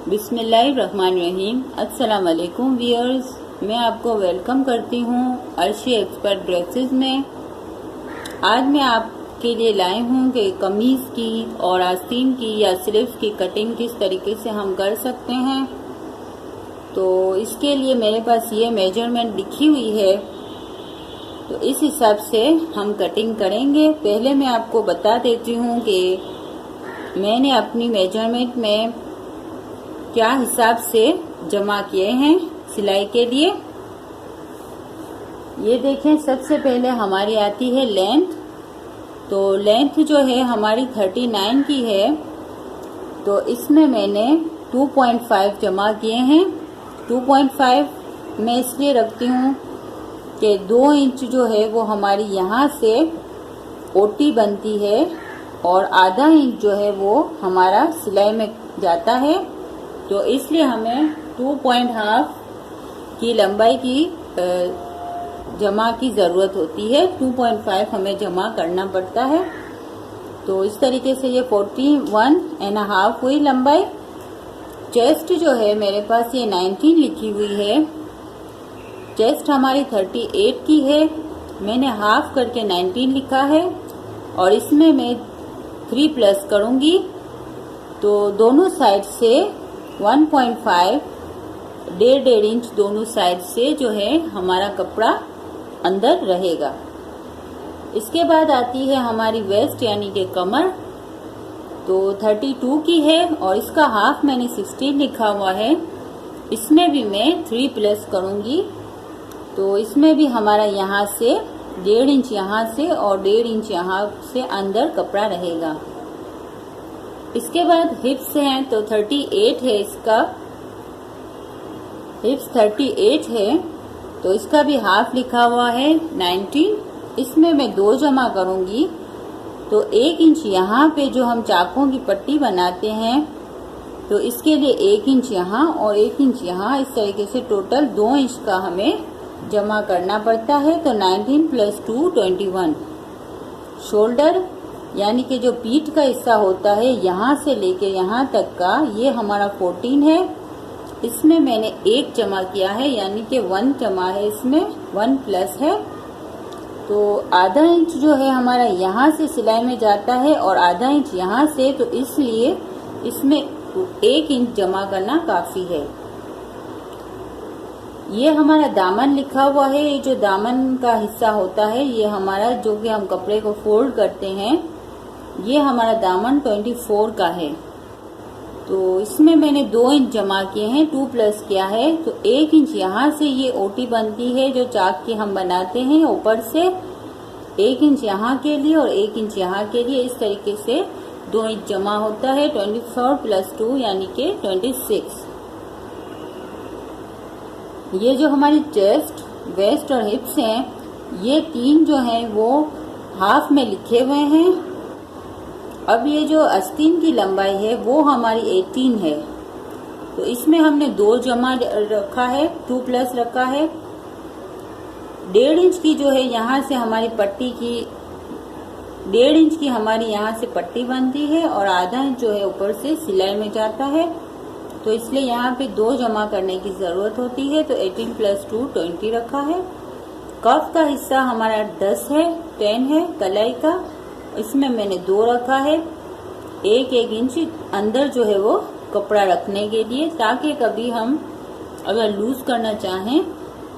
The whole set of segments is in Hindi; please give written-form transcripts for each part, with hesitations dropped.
बिस्मिल्लाहिर्रहमानिर्रहीम। अस्सलाम वालेकुम व्यूअर्स, मैं आपको वेलकम करती हूँ अर्शी एक्सपर्ट ड्रेसेस में। आज मैं आपके लिए लाई हूँ कि कमीज़ की और आस्तीन की या स्लीव्स की कटिंग किस तरीके से हम कर सकते हैं। तो इसके लिए मेरे पास ये मेजरमेंट लिखी हुई है, तो इस हिसाब से हम कटिंग करेंगे। पहले मैं आपको बता देती हूँ कि मैंने अपनी मेजरमेंट में क्या हिसाब से जमा किए हैं सिलाई के लिए। ये देखें, सबसे पहले हमारी आती है लेंथ। तो लेंथ जो है हमारी 39 की है, तो इसमें मैंने 2.5 जमा किए हैं। 2.5 मैं इसलिए रखती हूँ कि 2 इंच जो है वो हमारी यहाँ से ओटी बनती है और आधा इंच जो है वो हमारा सिलाई में जाता है। तो इसलिए हमें 2.5 की लंबाई की जमा की ज़रूरत होती है। 2.5 हमें जमा करना पड़ता है। तो इस तरीके से ये 41.5 हुई लंबाई। चेस्ट जो है मेरे पास ये 19 लिखी हुई है। चेस्ट हमारी 38 की है, मैंने हाफ करके 19 लिखा है और इसमें मैं 3 प्लस करूँगी। तो दोनों साइड से 1.5 1.5 इंच दोनों साइड से जो है हमारा कपड़ा अंदर रहेगा। इसके बाद आती है हमारी वेस्ट यानी कि कमर। तो 32 की है और इसका हाफ मैंने 16 लिखा हुआ है। इसमें भी मैं 3 प्लस करूँगी। तो इसमें भी हमारा यहाँ से 1.5 इंच यहाँ से और 1.5 इंच यहाँ से अंदर कपड़ा रहेगा। इसके बाद हिप्स हैं, तो 38 है, इसका हिप्स 38 है, तो इसका भी हाफ लिखा हुआ है 19। इसमें मैं 2 जमा करूंगी। तो 1 इंच यहाँ पे जो हम चाकों की पट्टी बनाते हैं, तो इसके लिए 1 इंच यहाँ और 1 इंच यहाँ, इस तरीके से टोटल 2 इंच का हमें जमा करना पड़ता है। तो 19 + 2 21। शोल्डर यानी कि जो पीठ का हिस्सा होता है यहाँ से लेके यहाँ तक का, ये हमारा 14 है। इसमें मैंने 1 जमा किया है यानी कि 1 जमा है, इसमें 1 प्लस है। तो आधा इंच जो है हमारा यहाँ से सिलाई में जाता है और आधा इंच यहाँ से, तो इसलिए इसमें 1 इंच जमा करना काफ़ी है। ये हमारा दामन लिखा हुआ है। ये जो दामन का हिस्सा होता है, ये हमारा जो कि हम कपड़े को फोल्ड करते हैं, ये हमारा दामन 24 का है। तो इसमें मैंने 2 इंच जमा किए हैं, 2 प्लस किया है। तो 1 इंच यहाँ से ये ओटी बनती है जो चाक की हम बनाते हैं ऊपर से, 1 इंच यहाँ के लिए और 1 इंच यहाँ के लिए, इस तरीके से 2 इंच जमा होता है। 24 + 2 यानी कि 26। ये जो हमारी चेस्ट, वेस्ट और हिप्स हैं, ये 3 जो हैं वो हाफ में लिखे हुए हैं। अब ये जो आस्तीन की लंबाई है वो हमारी 18 है, तो इसमें हमने 2 जमा रखा है, 2 प्लस रखा है। 1.5 इंच की जो है यहाँ से हमारी पट्टी की 1.5 इंच की हमारी यहाँ से पट्टी बनती है और आधा इंच जो है ऊपर से सिलाई में जाता है। तो इसलिए यहाँ पे 2 जमा करने की ज़रूरत होती है। तो 18 + 2 20 रखा है। कफ का हिस्सा हमारा 10 है, 10 है कलाई का, इसमें मैंने 2 रखा है। 1 इंच अंदर जो है वो कपड़ा रखने के लिए, ताकि कभी हम अगर लूज करना चाहें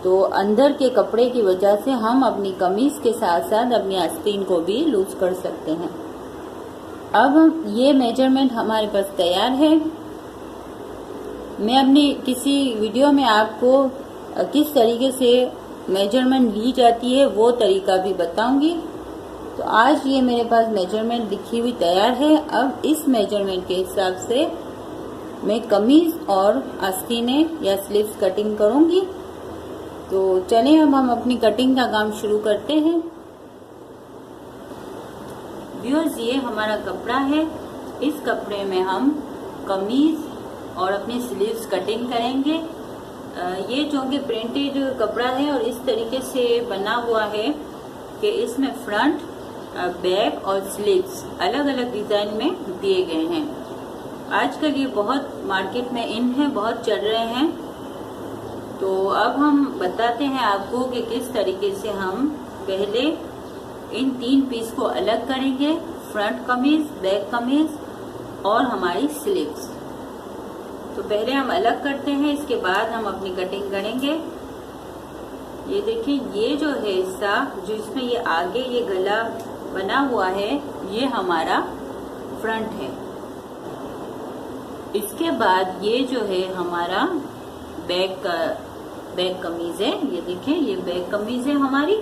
तो अंदर के कपड़े की वजह से हम अपनी कमीज के साथ साथ अपनी आस्तीन को भी लूज कर सकते हैं। अब ये मेजरमेंट हमारे पास तैयार है। मैं अपनी किसी वीडियो में आपको किस तरीके से मेजरमेंट ली जाती है वो तरीका भी बताऊंगी। तो आज ये मेरे पास मेजरमेंट लिखी हुई तैयार है। अब इस मेजरमेंट के हिसाब से मैं कमीज और आस्तीनें या स्लीव्स कटिंग करूंगी। तो चलिए अब हम अपनी कटिंग का काम शुरू करते हैं। व्यूअर्स, ये हमारा कपड़ा है। इस कपड़े में हम कमीज और अपनी स्लीव्स कटिंग करेंगे। ये चूंकि प्रिंटेड कपड़ा है और इस तरीके से बना हुआ है कि इसमें फ्रंट, बैक और स्लीव्स अलग अलग डिजाइन में दिए गए हैं। आजकल ये बहुत मार्केट में इन है, बहुत चल रहे हैं। तो अब हम बताते हैं आपको कि किस तरीके से हम पहले इन 3 पीस को अलग करेंगे, फ्रंट कमीज, बैक कमीज और हमारी स्लीव्स। तो पहले हम अलग करते हैं, इसके बाद हम अपनी कटिंग करेंगे। ये देखिए, ये जो है हिस्सा जो इसमें ये आगे ये गला बना हुआ है, ये हमारा फ्रंट है। इसके बाद ये जो है हमारा बैक कमीज है। ये देखिए, ये बैक कमीज है हमारी,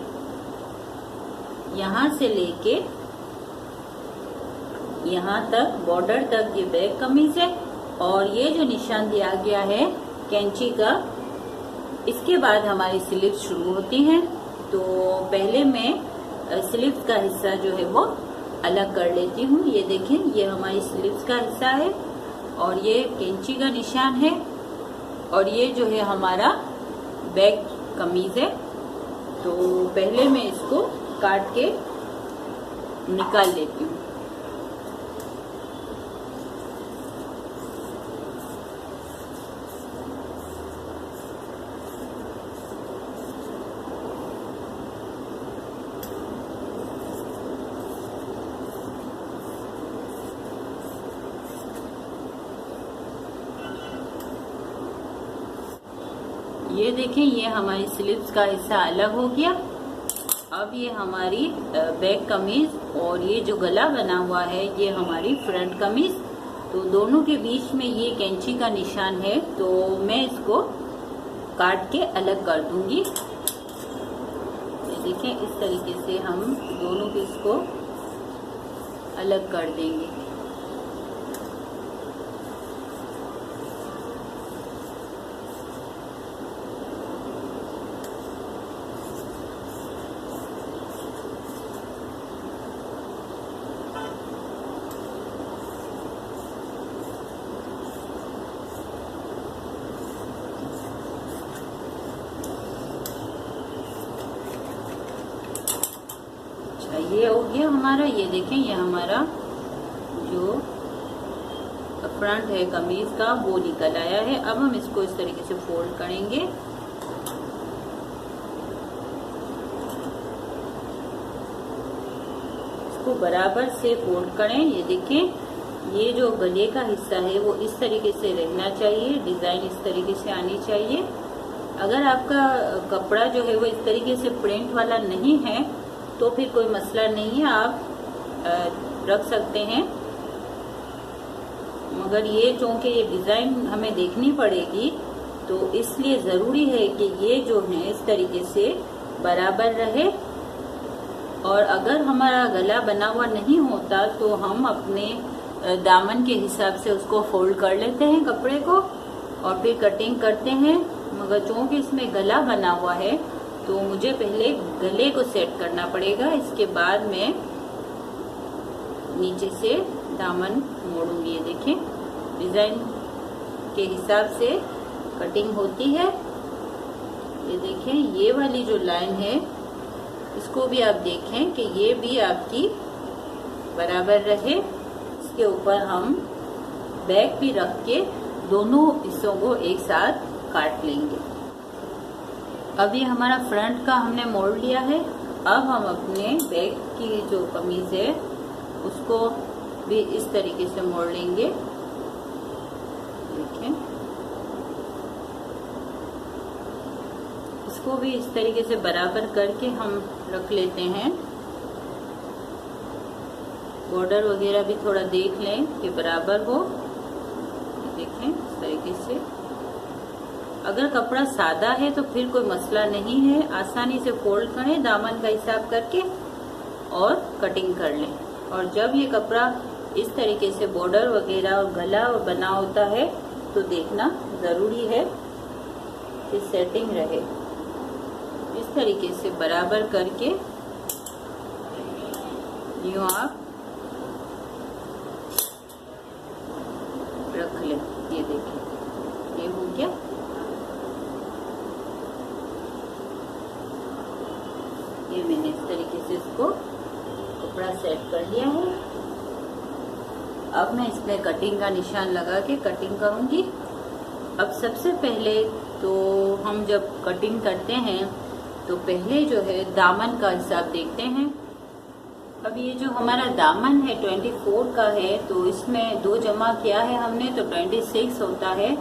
यहाँ से लेके यहाँ तक बॉर्डर तक ये बैक कमीज है। और ये जो निशान दिया गया है कैंची का, इसके बाद हमारी स्लीव्स शुरू होती हैं। तो पहले मैं स्लीव्स का हिस्सा जो है वो अलग कर लेती हूँ। ये देखिए, ये हमारी स्लीव्स का हिस्सा है और ये कैंची का निशान है और ये जो है हमारा बैक कमीज है। तो पहले मैं इसको काट के निकाल लेती हूँ। ये देखें, ये हमारी स्लीव्स का हिस्सा अलग हो गया। अब ये हमारी बैक कमीज और ये जो गला बना हुआ है ये हमारी फ्रंट कमीज। तो दोनों के बीच में ये कैंची का निशान है, तो मैं इसको काट के अलग कर दूंगी। ये देखें, इस तरीके से हम दोनों पीस को अलग कर देंगे। ये हो गया हमारा। ये देखें, ये हमारा जो फ्रंट है कमीज का वो निकल आया है। अब हम इसको इस तरीके से फोल्ड करेंगे। इसको बराबर से फोल्ड करें। ये देखें, ये जो गले का हिस्सा है वो इस तरीके से रहना चाहिए, डिजाइन इस तरीके से आनी चाहिए। अगर आपका कपड़ा जो है वो इस तरीके से प्रिंट वाला नहीं है तो फिर कोई मसला नहीं है, आप रख सकते हैं। मगर ये चूंकि ये डिजाइन हमें देखनी पड़ेगी तो इसलिए जरूरी है कि ये जो है इस तरीके से बराबर रहे। और अगर हमारा गला बना हुआ नहीं होता तो हम अपने दामन के हिसाब से उसको फोल्ड कर लेते हैं कपड़े को और फिर कटिंग करते हैं। मगर चूंकि इसमें गला बना हुआ है तो मुझे पहले गले को सेट करना पड़ेगा, इसके बाद मैं नीचे से दामन मोड़ूंगी। ये देखें, डिजाइन के हिसाब से कटिंग होती है। ये देखें, ये वाली जो लाइन है इसको भी आप देखें कि ये भी आपकी बराबर रहे। इसके ऊपर हम बैक भी रख के दोनों हिस्सों को एक साथ काट लेंगे। अब ये हमारा फ्रंट का हमने मोड़ लिया है। अब हम अपने बैक की जो कमीज है उसको भी इस तरीके से मोड़ लेंगे। देखें, इसको भी इस तरीके से बराबर करके हम रख लेते हैं। बॉर्डर वगैरह भी थोड़ा देख लें कि बराबर हो। देखें, इस तरीके से। अगर कपड़ा सादा है तो फिर कोई मसला नहीं है, आसानी से फोल्ड करें दामन का हिसाब करके और कटिंग कर लें। और जब ये कपड़ा इस तरीके से बॉर्डर वगैरह और गला बना होता है तो देखना जरूरी है कि सेटिंग रहे। इस तरीके से बराबर करके यूं आप रख लें। ये देखिए, ये हो गया। ये मैंने इस तरीके से इसको कपड़ा सेट कर लिया है। अब मैं इसमें कटिंग का निशान लगा के कटिंग करूँगी। अब सबसे पहले तो हम जब कटिंग करते हैं तो पहले जो है दामन का हिसाब देखते हैं। अब ये जो हमारा दामन है 24 का है, तो इसमें 2 जमा किया है हमने तो 26 होता है।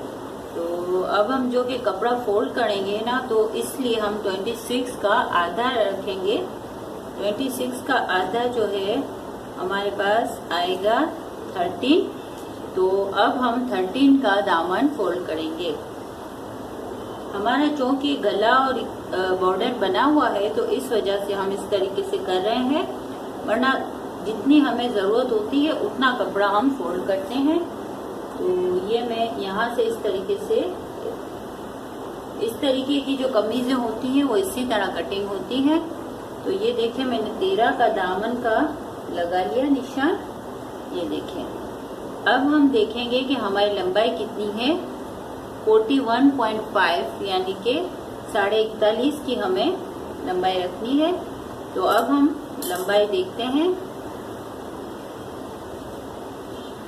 तो अब हम जो कि कपड़ा फोल्ड करेंगे ना, तो इसलिए हम 26 का आधा रखेंगे। 26 का आधा जो है हमारे पास आएगा 13। तो अब हम 13 का दामन फोल्ड करेंगे। हमारा चूंकि गला और बॉर्डर बना हुआ है तो इस वजह से हम इस तरीके से कर रहे हैं, वरना जितनी हमें ज़रूरत होती है उतना कपड़ा हम फोल्ड करते हैं। तो ये मैं यहाँ से इस तरीके की जो कमीज़ें होती हैं वो इसी तरह कटिंग होती हैं। तो ये देखें, मैंने 13 का दामन का लगा लिया निशान। ये देखें, अब हम देखेंगे कि हमारी लंबाई कितनी है। 41.5 यानी कि 41.5 की हमें लंबाई रखनी है। तो अब हम लंबाई देखते हैं।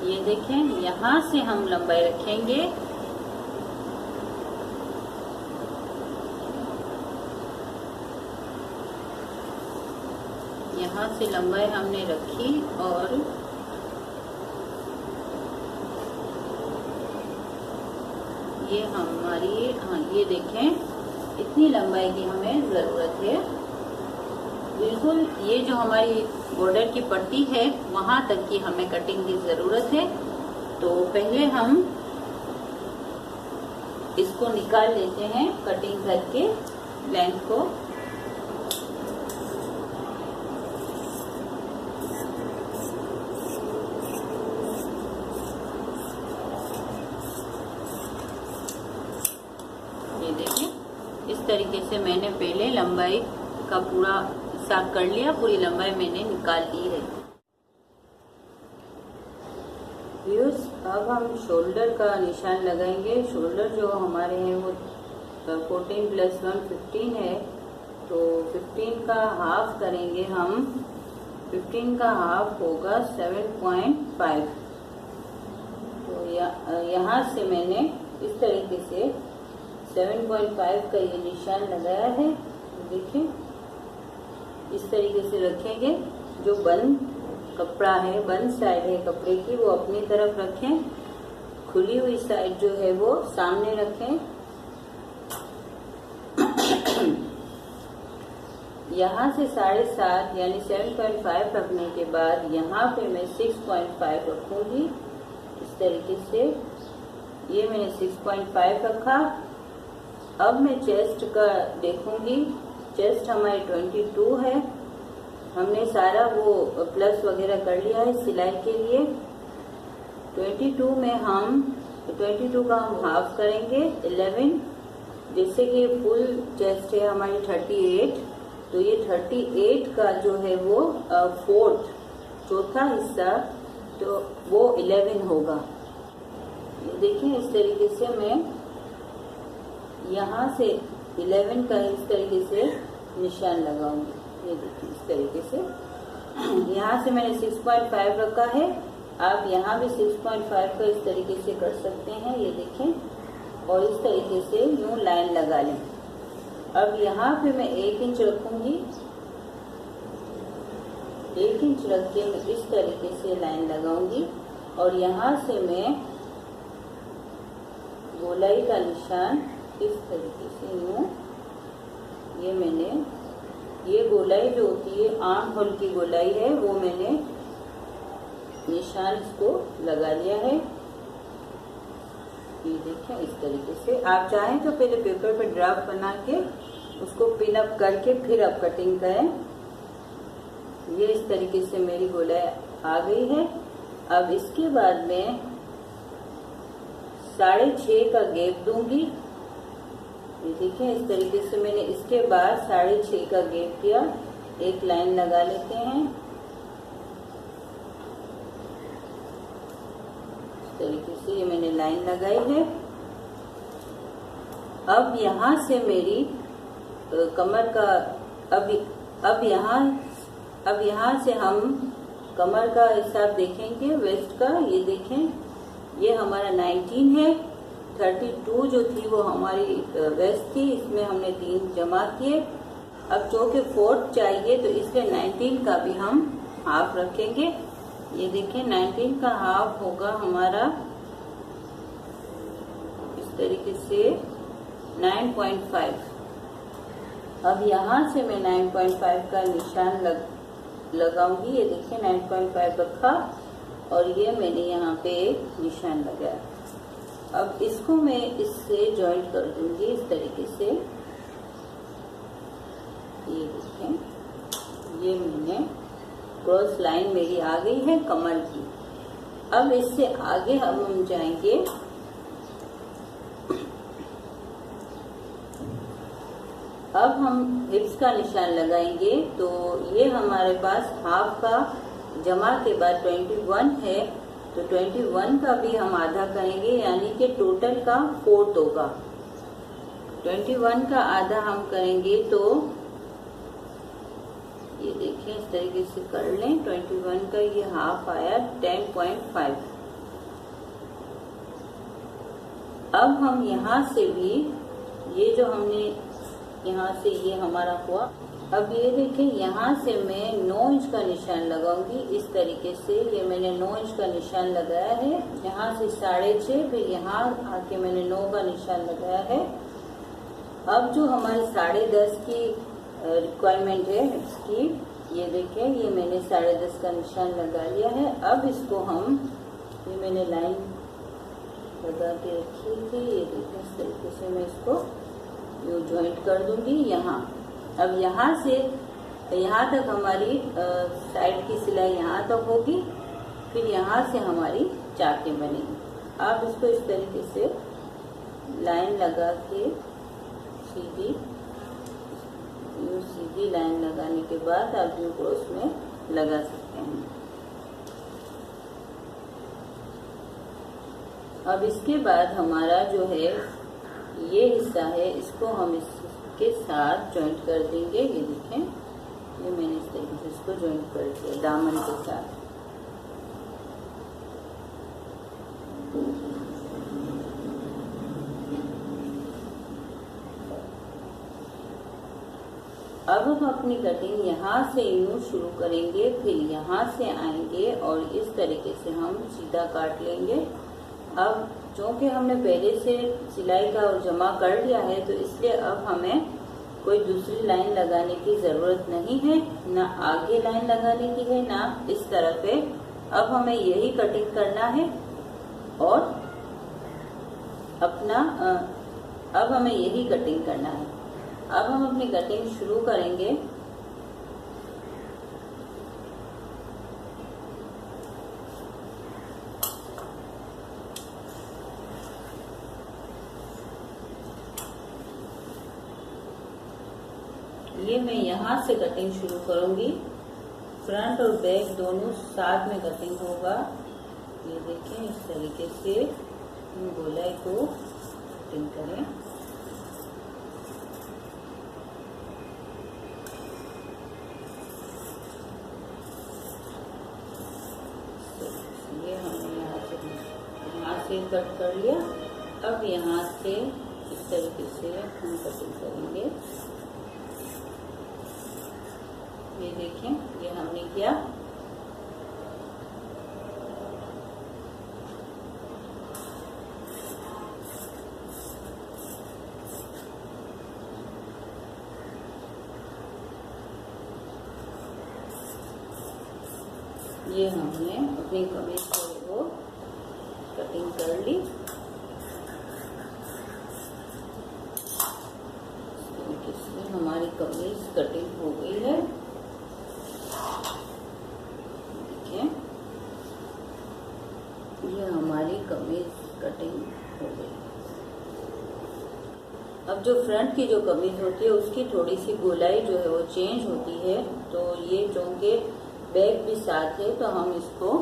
ये देखें, यहाँ से हम लंबाई रखेंगे। यहाँ से लंबाई हमने रखी और ये हमारी, हाँ ये देखें, इतनी लंबाई की हमें ज़रूरत है। बिल्कुल ये जो हमारी बॉर्डर की पट्टी है वहाँ तक की हमें कटिंग की ज़रूरत है। तो पहले हम इसको निकाल लेते हैं कटिंग करके लेंथ को। ये देखें, इस तरीके से मैंने पहले लंबाई का पूरा हिसाब कर लिया, पूरी लंबाई मैंने निकाल ली है। व्यूअर्स, अब हम शोल्डर का निशान लगाएंगे। शोल्डर जो हमारे हैं वो 14 + 1 15 है। तो 15 का हाफ करेंगे हम। 15 का हाफ होगा 7.5। तो यहाँ से मैंने इस तरीके से 7.5 का ये निशान लगाया है। देखिए, इस तरीके से रखेंगे। जो बंद कपड़ा है, बंद साइड है कपड़े की, वो अपनी तरफ रखें। खुली हुई साइड जो है वो सामने रखें। यहाँ से 7.5 यानी 7.5 रखने के बाद यहाँ पे मैं 6.5 रखूंगी। इस तरीके से ये मैंने 6.5 रखा। अब मैं चेस्ट का देखूंगी। चेस्ट हमारी 22 है। हमने सारा वो प्लस वगैरह कर लिया है सिलाई के लिए। 22 में हम 22 का हम हाफ करेंगे 11। जैसे कि फुल चेस्ट है हमारी 38, तो ये 38 का जो है वो चौथा हिस्सा, तो वो 11 होगा। ये देखिए, इस तरीके से मैं यहाँ से 11 का इस तरीके से निशान लगाऊंगी। ये देखिए, इस तरीके से यहाँ से मैंने 6.5 रखा है। आप यहाँ भी 6.5 का इस तरीके से कर सकते हैं। ये देखें, और इस तरीके से यूं लाइन लगा लें। अब यहाँ पे मैं 1 इंच रखूंगी। 1 इंच रख के मैं इस तरीके से लाइन लगाऊंगी और यहाँ से मैं गोलाई का निशान इस तरीके से यूं, ये मैंने, ये गोलाई जो होती है आर्म होल की गोलाई है, वो मैंने निशान इसको लगा लिया है। ये देखें, इस तरीके से आप चाहें तो पहले पेपर पे ड्राफ्ट बना के उसको पिन अप करके फिर आप कटिंग करें। ये इस तरीके से मेरी गोलाई आ गई है। अब इसके बाद में 6.5 का गैप दूंगी। ये देखें, इस तरीके से मैंने इसके बाद 6.5 का गैप दिया। एक लाइन लगा लेते हैं। इस तरीके से ये मैंने लाइन लगाई है। अब यहाँ से मेरी कमर का अब यहाँ अब यहाँ से हम कमर का हिसाब देखेंगे वेस्ट का। ये देखें, ये हमारा 19 है, 32 जो थी वो हमारी वेस्ट थी, इसमें हमने 3 जमा किए। अब चूंकि 4 चाहिए तो इसलिए 19 का भी हम हाफ रखेंगे। ये देखें 19 का हाफ होगा हमारा इस तरीके से 9.5। अब यहाँ से मैं 9.5 का निशान लगाऊंगी। ये देखिए 9.5 रखा और ये मैंने यहाँ पे निशान लगाया। अब इसको मैं इससे जॉइंट कर दूंगी इस तरीके से। ये देखें, ये मैंने क्रॉस लाइन मेरी आ गई है कमर की। अब इससे आगे हम जाएंगे। अब हम हिप्स का निशान लगाएंगे। तो ये हमारे पास हाफ का जमा के बाद 21 है, तो 21 का भी हम आधा करेंगे, यानी कि टोटल का 4th होगा। 21 का आधा हम करेंगे तो ये देखिए इस तरीके से कर लें। 21 का ये हाफ आया 10.5। अब हम यहाँ से भी ये जो हमने यहाँ से ये हमारा हुआ। अब ये देखिए यहाँ से मैं 9 इंच का निशान लगाऊंगी इस तरीके से। ये मैंने 9 इंच का निशान लगाया है। यहाँ से 6.5, फिर यहाँ आके मैंने 9 का निशान लगाया है। अब जो हमारी 10.5 की रिक्वायरमेंट है हिप्स की, ये देखिए ये मैंने 10.5 का निशान लगा लिया है। अब इसको हम, ये मैंने लाइन लगा के रखी थी, ये देखिए इस तरीके से मैं इसको यू जॉइंट कर दूंगी यहाँ। अब यहाँ से यहाँ तक हमारी साइड की सिलाई यहाँ तक होगी, फिर यहाँ से हमारी चाके बनेगी। आप इसको इस तरीके से लाइन लगा के सीधी लाइन लगाने के बाद आप यू क्रॉस में लगा सकते हैं। अब इसके बाद हमारा जो है ये हिस्सा है, इसको हम इसके साथ जॉइंट कर देंगे। ये देखें, ये मैंने इस तरीके से इसको जॉइंट कर दिया दामन के साथ। अब हम अपनी कटिंग यहाँ से यूं शुरू करेंगे, फिर यहाँ से आएंगे और इस तरीके से हम सीधा काट लेंगे। अब चूँकि हमने पहले से सिलाई का जमा कर लिया है, तो इसलिए अब हमें कोई दूसरी लाइन लगाने की ज़रूरत नहीं है, ना आगे लाइन लगाने की है, ना इस तरफ है। अब हमें यही कटिंग करना है और अपना अब हमें यही कटिंग करना है। अब हम अपनी कटिंग शुरू करेंगे। ये मैं यहाँ से कटिंग शुरू करूंगी। फ्रंट और बैक दोनों साथ में कटिंग होगा। ये देखें इस तरीके से गोलाई को कटिंग करें। ये हमने यहाँ से कट कर लिया। अब यहाँ से इस तरीके से हम कटिंग करेंगे। ये देखें, ये हमने किया। ये हमने अपनी कमीज को कटिंग कर ली। इसमें हमारी कमीज कटिंग हो गई है। देखिए ये हमारी कमीज कटिंग हो गई। अब जो फ्रंट की जो कमीज होती है उसकी थोड़ी सी गोलाई जो है वो चेंज होती है। तो ये चूंकि बैक भी साथ है तो हम इसको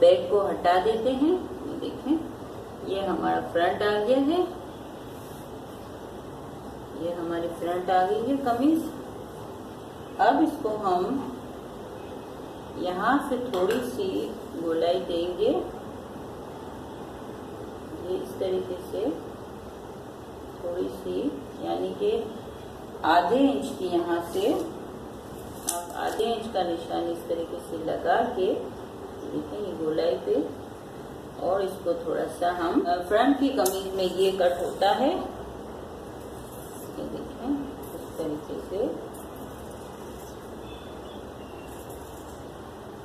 बैक को हटा देते हैं। ये देखें, ये हमारा फ्रंट आ गया है। ये हमारी फ्रंट आ गई है कमीज। अब इसको हम यहाँ से थोड़ी सी गोलाई देंगे, ये इस तरीके से थोड़ी सी, यानी कि आधे इंच की यहाँ से आप आधे इंच का निशान इस तरीके से लगा के देखें ये गोलाई पे, और इसको थोड़ा सा हम फ्रंट की कमीज में ये कट होता है, ये देखें इस तरीके से।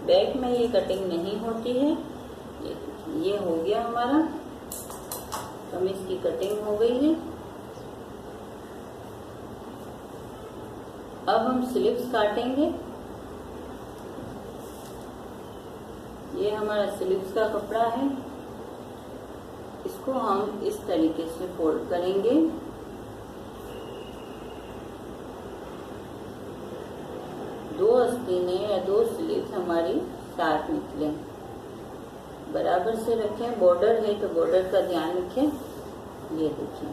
बैक में ये कटिंग नहीं होती है। ये हो गया हमारा, कमीज की कटिंग हो गई है। अब हम स्लीव्स काटेंगे। ये हमारा स्लीव्स का कपड़ा है, इसको हम इस तरीके से फोल्ड करेंगे। दो आस्तीनें या दो स्लीव्स हमारी साथ निकले, बराबर से रखें। बॉर्डर है तो बॉर्डर का ध्यान रखें। ये देखिए,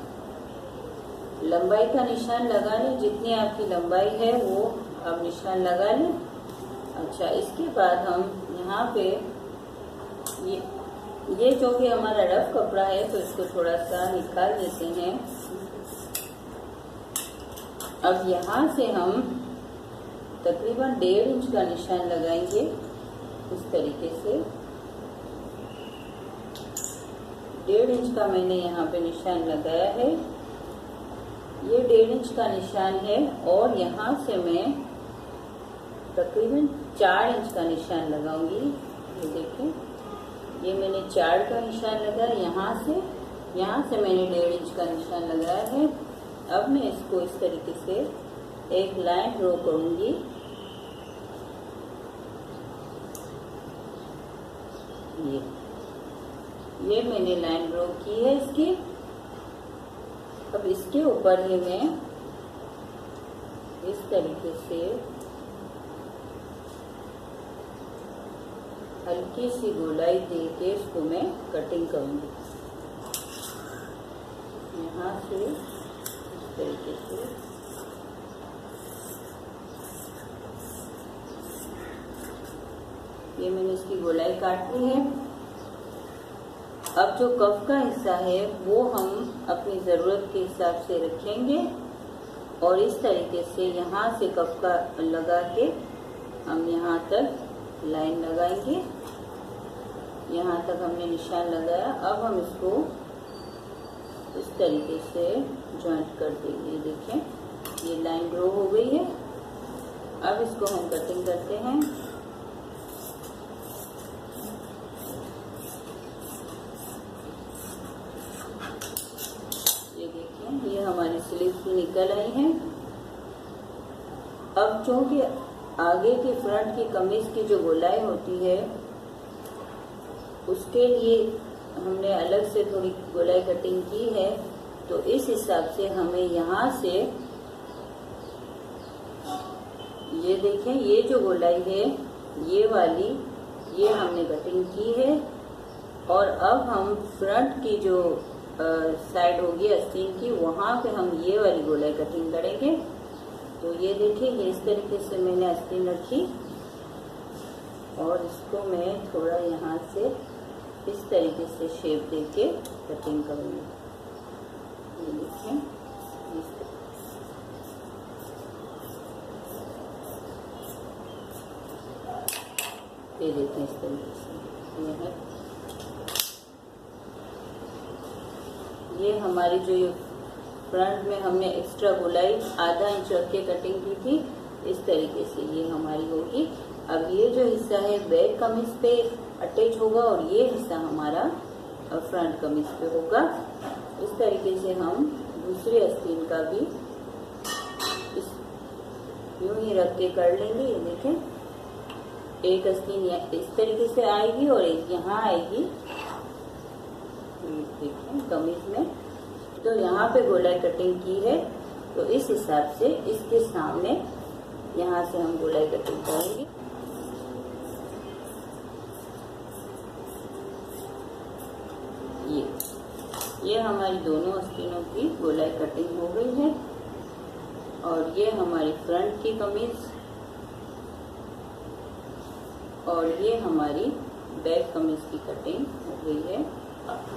लंबाई का निशान लगा लें, जितनी आपकी लंबाई है वो अब निशान लगा लें। अच्छा, इसके बाद हम यहाँ पे ये जो भी हमारा रफ कपड़ा है तो इसको थोड़ा सा निकाल देते हैं। अब यहाँ से हम तकरीबन 1.5 इंच का निशान लगाएंगे इस तरीके से। 1.5 इंच का मैंने यहाँ पे निशान लगाया है। ये 1.5 इंच का निशान है, और यहाँ से मैं तकरीबन 4 इंच का निशान लगाऊंगी। ये देखें, ये मैंने 4 का निशान लगाया। यहाँ से मैंने 1.5 इंच का निशान लगाया है। अब मैं इसको इस तरीके से एक लाइन ड्रॉ करूंगी। ये मैंने लाइन ड्रॉ की है इसकी। अब इसके ऊपर ही मैं इस तरीके से हल्की सी गोलाई देके इसको मैं कटिंग करूंगी। यहाँ से इस तरीके से ये मैंने इसकी गोलाई काट ली है। अब जो कफ का हिस्सा है वो हम अपनी ज़रूरत के हिसाब से रखेंगे, और इस तरीके से यहाँ से कफ का लगा के हम यहाँ तक लाइन लगाएंगे। यहाँ तक हमने निशान लगाया। अब हम इसको इस तरीके से जॉइंट कर देंगे। देखें, ये लाइन ड्रॉ हो गई है। अब इसको हम कटिंग करते हैं। ये हमारी स्लीव्स निकल आई हैं। अब चूंकि आगे की फ्रंट की कमीज की जो गोलाई होती है उसके लिए हमने अलग से थोड़ी गोलाई कटिंग की है, तो इस हिसाब से हमें यहाँ से ये देखें, ये जो गोलाई है ये वाली, ये हमने कटिंग की है। और अब हम फ्रंट की जो साइड होगी आस्तीन की, वहाँ पे हम ये वाली गोलाई कटिंग करेंगे। तो ये देखिए, ये इस तरीके से मैंने आस्तीन रखी, और इसको मैं थोड़ा यहाँ से इस तरीके से शेप देके कटिंग करूँगी। ये देखें, ये देखें इस तरीके से। ये है, ये हमारी जो ये फ्रंट में हमने एक्स्ट्रा गोलाई आधा इंच रख के कटिंग की थी, इस तरीके से ये हमारी होगी। अब ये जो हिस्सा है बैक कमीज पे अटैच होगा, और ये हिस्सा हमारा फ्रंट कमीज पे होगा। इस तरीके से हम दूसरी आस्तीन का भी यूं ही रख के कर लेंगे। ये देखें, एक आस्तीन इस तरीके से आएगी और एक यहाँ आएगी। देखें कमीज में तो यहाँ पे गोलाई कटिंग की है, तो इस हिसाब से इसके सामने यहाँ से हम गोलाई कटिंग करेंगे। ये हमारी दोनों आस्तीनों की गोलाई कटिंग हो गई है, और ये हमारी फ्रंट की कमीज और ये हमारी बैक कमीज की कटिंग हो गई है।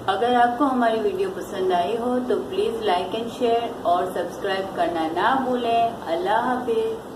अगर आपको हमारी वीडियो पसंद आई हो तो प्लीज लाइक एंड शेयर और सब्सक्राइब करना ना भूलें। अल्लाह हाफिज।